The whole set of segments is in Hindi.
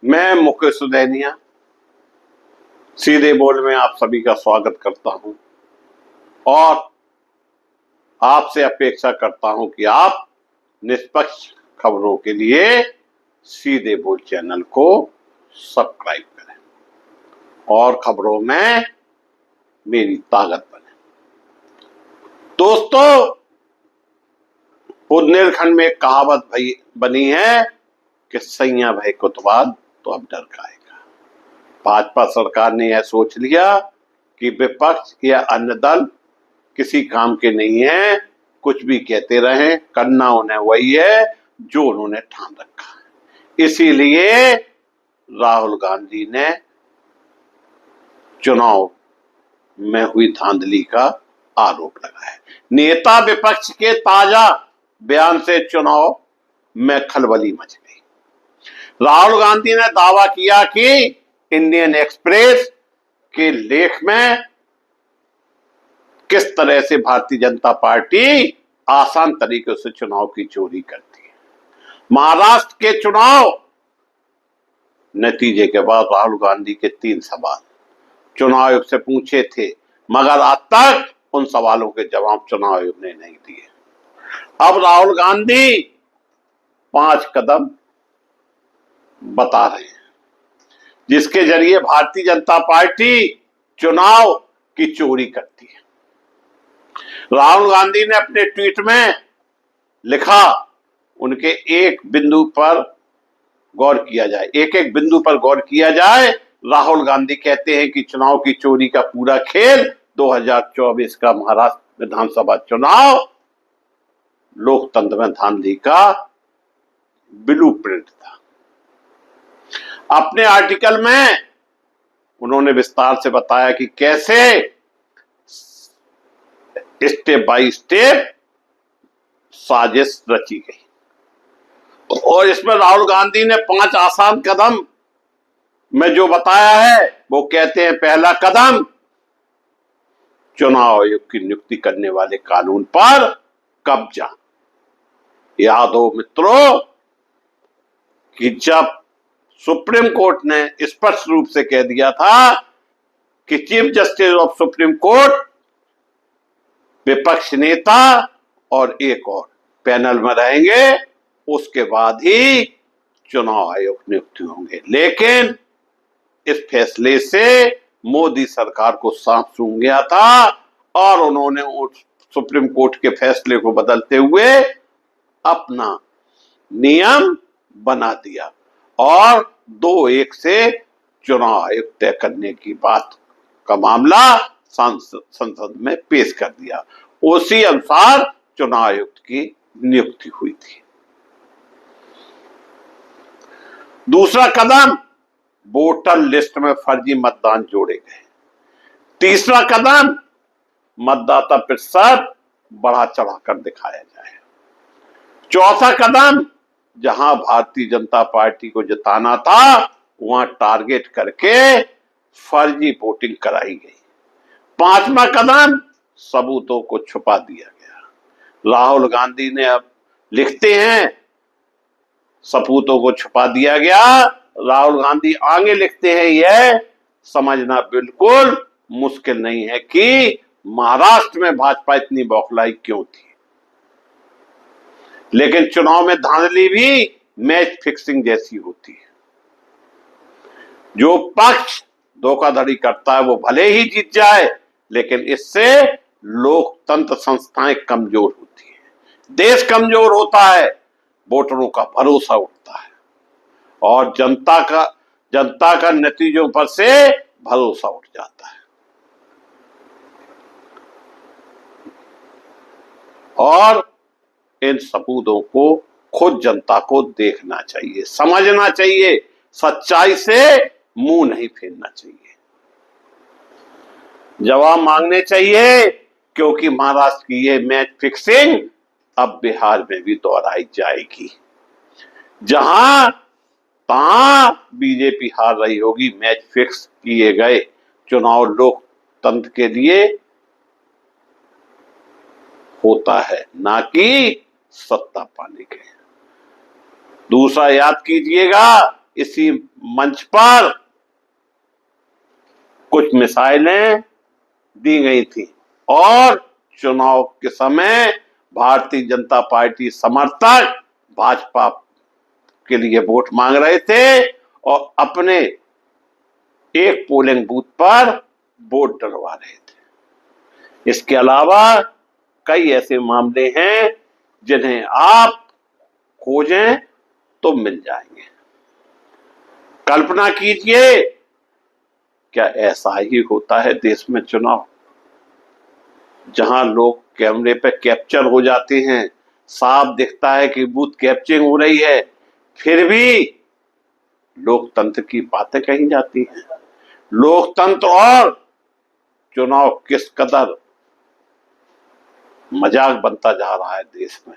मैं मुकेश सुदैनिया सीधे बोल में आप सभी का स्वागत करता हूं और आपसे अपेक्षा करता हूं कि आप निष्पक्ष खबरों के लिए सीधे बोल चैनल को सब्सक्राइब करें और खबरों में मेरी ताकत बने। दोस्तों, बुंदेलखंड में एक कहावत बनी है कि सैया भय कुतवाल तो अब डर खाएगा। भाजपा सरकार ने यह सोच लिया कि विपक्ष या अन्य दल किसी काम के नहीं है, कुछ भी कहते रहें, करना उन्हें वही है जो उन्होंने ठान रखा है। इसीलिए राहुल गांधी ने चुनाव में हुई धांधली का आरोप लगाया। नेता विपक्ष के ताजा बयान से चुनाव में खलबली मच गई। राहुल गांधी ने दावा किया कि इंडियन एक्सप्रेस के लेख में किस तरह से भारतीय जनता पार्टी आसान तरीके से चुनाव की चोरी करती है। महाराष्ट्र के चुनाव नतीजे के बाद राहुल गांधी के 3 सवाल चुनाव आयोग से पूछे थे, मगर आज तक उन सवालों के जवाब चुनाव आयोग ने नहीं दिए। अब राहुल गांधी 5 कदम बता रहे हैं जिसके जरिए भारतीय जनता पार्टी चुनाव की चोरी करती है। राहुल गांधी ने अपने ट्वीट में लिखा, उनके एक बिंदु पर गौर किया जाए, एक बिंदु पर गौर किया जाए। राहुल गांधी कहते हैं कि चुनाव की चोरी का पूरा खेल 2024 का महाराष्ट्र विधानसभा चुनाव लोकतंत्र में धांधली का ब्लूप्रिंट था। अपने आर्टिकल में उन्होंने विस्तार से बताया कि कैसे स्टेप बाय स्टेप साजिश रची गई और इसमें राहुल गांधी ने 5 आसान कदम में जो बताया है वो कहते हैं, पहला कदम चुनाव आयोग की नियुक्ति करने वाले कानून पर कब्जा। याद हो मित्रों कि जब सुप्रीम कोर्ट ने स्पष्ट रूप से कह दिया था कि chief justice of supreme court विपक्ष नेता और एक और पैनल में रहेंगे, उसके बाद ही चुनाव आयोग नियुक्त होंगे। लेकिन इस फैसले से मोदी सरकार को सांप सूंघ गया था और उन्होंने सुप्रीम कोर्ट के फैसले को बदलते हुए अपना नियम बना दिया और 2-1 से चुनाव आयोग तय करने की बात का मामला संसद में पेश कर दिया। उसी अनुसार चुनाव आयुक्त की नियुक्ति हुई थी। दूसरा कदम, वोटर लिस्ट में फर्जी मतदान जोड़े गए। तीसरा कदम, मतदाता प्रतिशत बढ़ा चढ़ाकर दिखाया जाए। चौथा कदम, जहां भारतीय जनता पार्टी को जिताना था वहां टारगेट करके फर्जी वोटिंग कराई गई। 5वां कदम, सबूतों को छुपा दिया गया। राहुल गांधी ने अब लिखते हैं सबूतों को छुपा दिया गया। राहुल गांधी आगे लिखते हैं, यह समझना बिल्कुल मुश्किल नहीं है कि महाराष्ट्र में भाजपा इतनी बौखलाई क्यों थी। लेकिन चुनाव में धांधली भी मैच फिक्सिंग जैसी होती है। जो पक्ष धोखाधड़ी करता है वो भले ही जीत जाए, लेकिन इससे लोकतंत्र संस्थाएं कमजोर होती है, देश कमजोर होता है, वोटरों का भरोसा उठता है और जनता का नतीजों पर से भरोसा उठ जाता है। और इन सबूतों को खुद जनता को देखना चाहिए, समझना चाहिए, सच्चाई से मुंह नहीं फेरना चाहिए, जवाब मांगने चाहिए, क्योंकि महाराष्ट्र की ये मैच फिक्सिंग अब बिहार में भी दोहराई जाएगी। जहां तहां बीजेपी हार रही होगी, मैच फिक्स किए गए चुनाव लोकतंत्र के लिए होता है, ना कि सत्ता पाने के। दूसरा याद कीजिएगा, इसी मंच पर कुछ मिसाइलें दी गई थी और चुनाव के समय भारतीय जनता पार्टी समर्थक भाजपा के लिए वोट मांग रहे थे और अपने एक पोलिंग बूथ पर वोट डलवा रहे थे। इसके अलावा कई ऐसे मामले हैं जिन्हें आप खोजें तो मिल जाएंगे। कल्पना कीजिए, क्या ऐसा ही होता है देश में चुनाव, जहां लोग कैमरे पे कैप्चर हो जाते हैं, साफ दिखता है कि बूथ कैप्चरिंग हो रही है, फिर भी लोकतंत्र की बातें कही जाती हैं। लोकतंत्र और चुनाव किस कदर मजाक बनता जा रहा है देश में।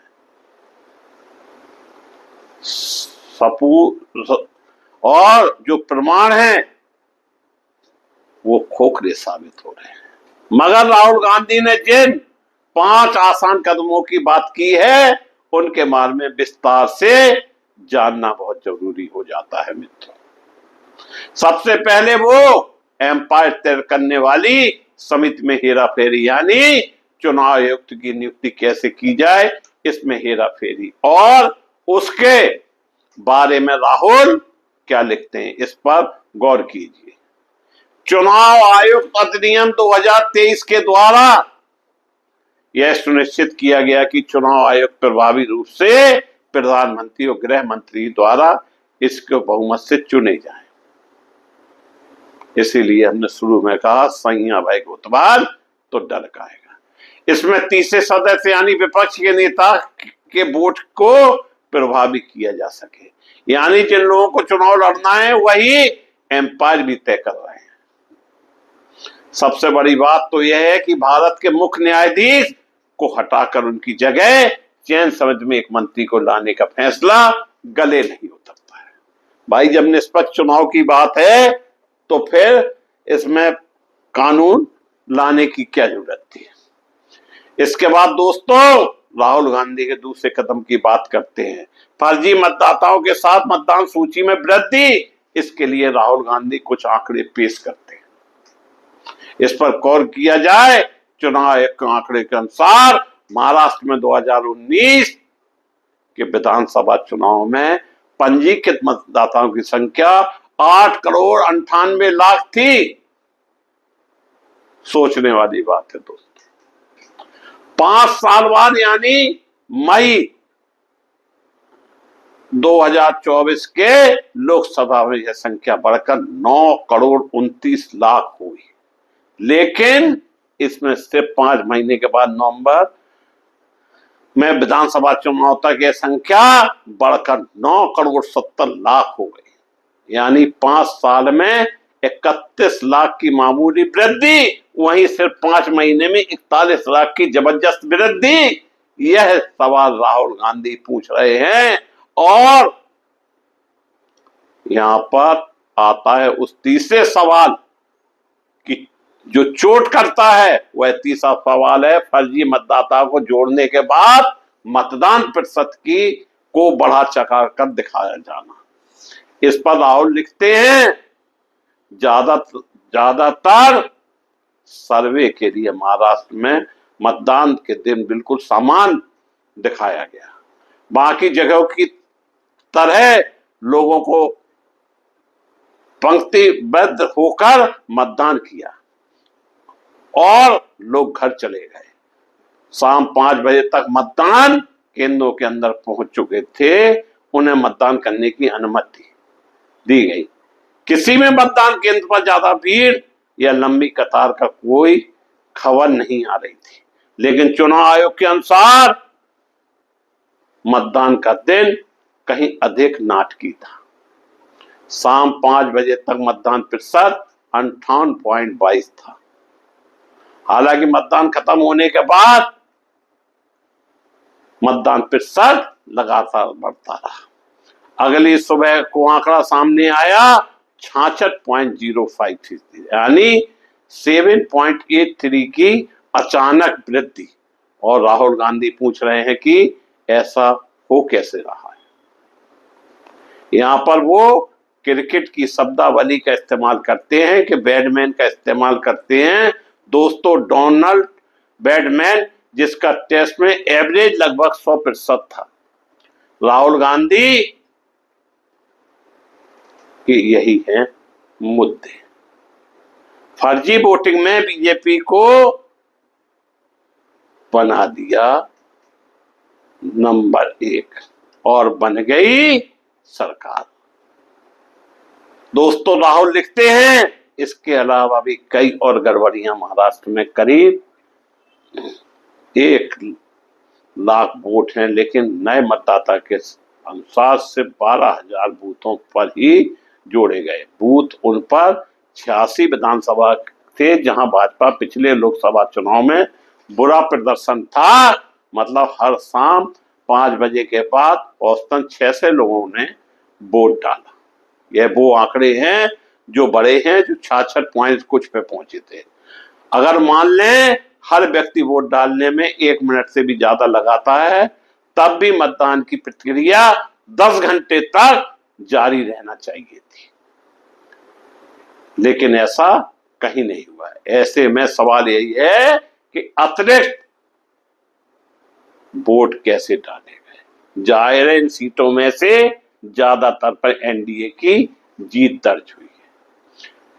और जो प्रमाण हैं वो खोखले साबित हो रहे हैं। मगर राहुल गांधी ने जिन 5 आसान कदमों की बात की है उनके बारे में विस्तार से जानना बहुत जरूरी हो जाता है मित्रों। सबसे पहले वो एम्पायर तय करने वाली समिति में हेरा फेरी, यानी चुनाव आयुक्त की नियुक्ति कैसे की जाए, इसमें हेरा फेरी, और उसके बारे में राहुल क्या लिखते हैं, इस पर गौर कीजिए। चुनाव आयुक्त अधिनियम 2023 के द्वारा यह सुनिश्चित किया गया कि चुनाव आयुक्त प्रभावी रूप से प्रधानमंत्री और गृह मंत्री द्वारा इसके बहुमत से चुने जाएं। इसीलिए हमने शुरू में कहा सैया भाई कोतवाल तो डर खाएगा। इसमें तीसरे सदस्य यानी विपक्ष के नेता के वोट को प्रभावी किया जा सके, यानी जिन लोगों को चुनाव लड़ना है वही एम्पायर भी तय कर रहे हैं। सबसे बड़ी बात तो यह है कि भारत के मुख्य न्यायाधीश को हटाकर उनकी जगह चयन समिति में एक मंत्री को लाने का फैसला गले नहीं उतरता है। भाई, जब निष्पक्ष चुनाव की बात है तो फिर इसमें कानून लाने की क्या जरूरत थी। इसके बाद दोस्तों राहुल गांधी के दूसरे कदम की बात करते हैं, फर्जी मतदाताओं के साथ मतदान सूची में वृद्धि। इसके लिए राहुल गांधी कुछ आंकड़े पेश करते हैं, इस पर गौर किया जाए। चुनाव आयोग के आंकड़े के अनुसार महाराष्ट्र में 2019 के विधानसभा चुनाव में पंजीकृत मतदाताओं की संख्या 8,98,00,000 थी। सोचने वाली बात है दोस्तों। 5 साल बाद यानी मई 2024 के लोकसभा में यह संख्या बढ़कर 9,29,00,000 हुई, लेकिन इसमें सिर्फ 5 महीने के बाद नवंबर में विधानसभा चुनाव तक यह संख्या बढ़कर 9,70,00,000 हो गई, यानी 5 साल में 31 लाख की मामूली वृद्धि, वहीं सिर्फ 5 महीने में 41 लाख की जबरदस्त वृद्धि। यह सवाल राहुल गांधी पूछ रहे हैं और यहां पर आता है उस तीसरे सवाल की जो चोट करता है। वह तीसरा सवाल है फर्जी मतदाताओं को जोड़ने के बाद मतदान प्रतिशत की को बढ़ा चढ़ा कर दिखाया जाना। इस पर राहुल लिखते हैं, ज्यादातर सर्वे के लिए महाराष्ट्र में मतदान के दिन बिल्कुल समान दिखाया गया। बाकी जगहों की तरह लोगों को पंक्तिबद्ध होकर मतदान किया और लोग घर चले गए। शाम 5 बजे तक मतदान केंद्रों के अंदर पहुंच चुके थे, उन्हें मतदान करने की अनुमति दी गई। किसी में मतदान केंद्र पर ज्यादा भीड़ या लंबी कतार का कोई खबर नहीं आ रही थी, लेकिन चुनाव आयोग के अनुसार मतदान का दिन कहीं अधिक नाटकीय था। शाम 5 बजे तक मतदान प्रतिशत 58.22 था। हालांकि मतदान खत्म होने के बाद मतदान प्रतिशत लगातार बढ़ता रहा। अगली सुबह को आंकड़ा सामने आया 66.05%, यानी 7.83 की अचानक वृद्धि। और राहुल गांधी पूछ रहे हैं कि ऐसा हो कैसे रहा है। यहां पर वो क्रिकेट की शब्दावली का इस्तेमाल करते हैं कि बैडमैन का इस्तेमाल करते हैं। दोस्तों, डोनाल्ड बैडमैन, जिसका टेस्ट में एवरेज लगभग 100% था। राहुल गांधी के यही है मुद्दे। फर्जी वोटिंग में बीजेपी को बना दिया नंबर 1 और बन गई सरकार। दोस्तों, राहुल लिखते हैं, इसके अलावा भी कई और गड़बड़ियां महाराष्ट्र में करीब 1 लाख वोट हैं, लेकिन नए मतदाता के अनुसार सिर्फ 12,000 बूथों पर ही जोड़े गए। बूथ उन पर 86 विधानसभा थे जहां भाजपा पिछले लोकसभा चुनाव में बुरा प्रदर्शन था। मतलब हर शाम 5 बजे के बाद औसतन 600 लोगों ने वोट डाला। यह वो आंकड़े हैं जो बड़े हैं, जो 66 पॉइंट कुछ पे पहुंचे थे। अगर मान लें हर व्यक्ति वोट डालने में 1 मिनट से भी ज्यादा लगाता है, तब भी मतदान की प्रक्रिया 10 घंटे तक जारी रहना चाहिए थी, लेकिन ऐसा कहीं नहीं हुआ है। ऐसे में सवाल यही है कि अतिरिक्त वोट कैसे डाले गए। जाहिर है इन सीटों में से ज्यादातर पर एनडीए की जीत दर्ज हुई है।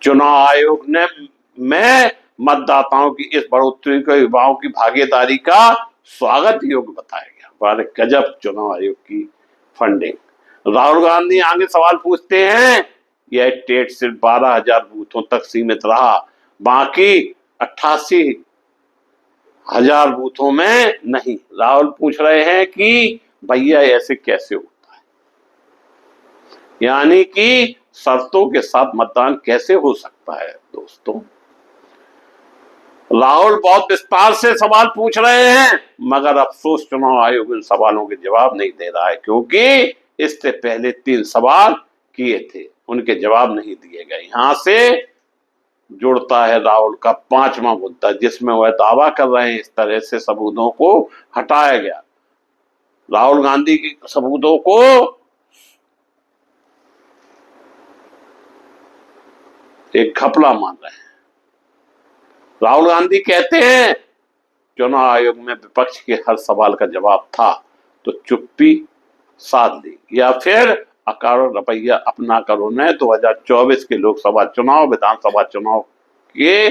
चुनाव आयोग ने में मतदाताओं की इस बढ़ोतरी को युवाओं की भागीदारी का स्वागत योग्य बताया गया। बारे गजब चुनाव आयोग की फंडिंग। राहुल गांधी आगे सवाल पूछते हैं, यह टेट सिर्फ 12,000 बूथों तक सीमित रहा, बाकी 88,000 बूथों में नहीं। राहुल पूछ रहे हैं कि भैया ऐसे कैसे होता है, यानी कि शर्तों के साथ मतदान कैसे हो सकता है। दोस्तों, राहुल बहुत विस्तार से सवाल पूछ रहे हैं, मगर अफसोस चुनाव आयोग इन सवालों के जवाब नहीं दे रहा है, क्योंकि इससे पहले 3 सवाल किए थे, उनके जवाब नहीं दिए गए। यहां से जुड़ता है राहुल का 5वां मुद्दा, जिसमें वह दावा कर रहे हैं इस तरह से सबूतों को हटाया गया। राहुल गांधी के सबूतों को एक घपला मान रहे हैं। राहुल गांधी कहते हैं, चुनाव आयोग में विपक्ष के हर सवाल का जवाब था तो चुप्पी साध ली, या फिर अकारण रवैया अपना कर उन्हें 2024 के लोकसभा चुनाव, विधानसभा चुनाव के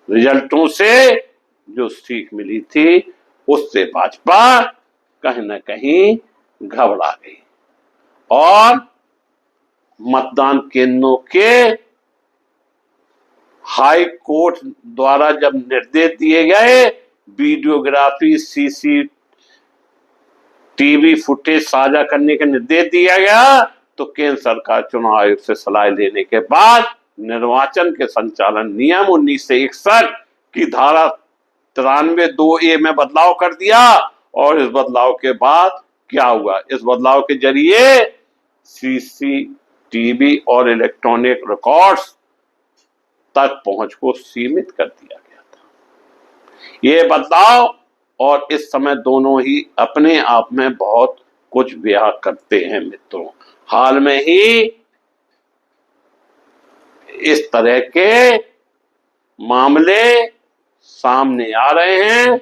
रिजल्टों से जो सीख मिली थी, उससे भाजपा कहीं न कहीं घबरा गई और मतदान केंद्रों के हाई कोर्ट द्वारा जब निर्देश दिए गए, वीडियोग्राफी, सीसीटीवी फुटेज साझा करने का निर्देश दिया गया, तो केंद्र सरकार चुनाव आयोग से सलाह लेने के बाद निर्वाचन के संचालन नियम 1961 की धारा 93(2)(a) में बदलाव कर दिया। और इस बदलाव के बाद क्या हुआ, इस बदलाव के जरिए सीसीटीवी और इलेक्ट्रॉनिक रिकॉर्ड्स तक पहुंच को सीमित कर दिया गया था। ये बदलाव और इस समय दोनों ही अपने आप में बहुत कुछ बयां करते हैं। मित्रों, हाल में ही इस तरह के मामले सामने आ रहे हैं।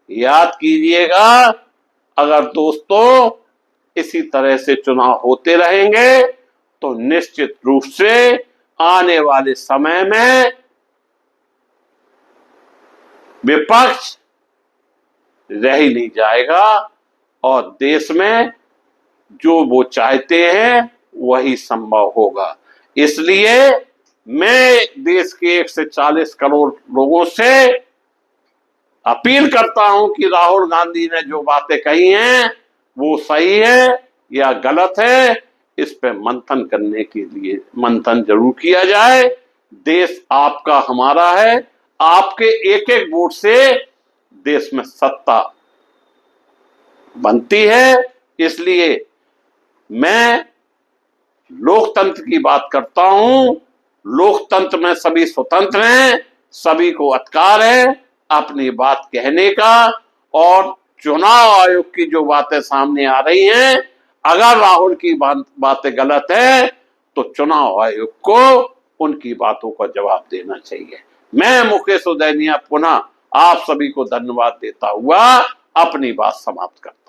याद कीजिएगा, अगर दोस्तों इसी तरह से चुनाव होते रहेंगे तो निश्चित रूप से आने वाले समय में विपक्ष रह ही नहीं जाएगा और देश में जो वो चाहते हैं वही संभव होगा। इसलिए मैं देश के 140 करोड़ लोगों से अपील करता हूं कि राहुल गांधी ने जो बातें कही हैं वो सही है या गलत है, इस पे मंथन करने के लिए मंथन जरूर किया जाए। देश आपका हमारा है, आपके एक एक वोट से देश में सत्ता बनती है। इसलिए मैं लोकतंत्र की बात करता हूं। लोकतंत्र में सभी स्वतंत्र हैं, सभी को अधिकार है अपनी बात कहने का। और चुनाव आयोग की जो बातें सामने आ रही हैं, अगर राहुल की बातें गलत है तो चुनाव आयोग को उनकी बातों का जवाब देना चाहिए। मैं मुकेश उदैनिया पुनः आप सभी को धन्यवाद देता हुआ अपनी बात समाप्त करता हूं।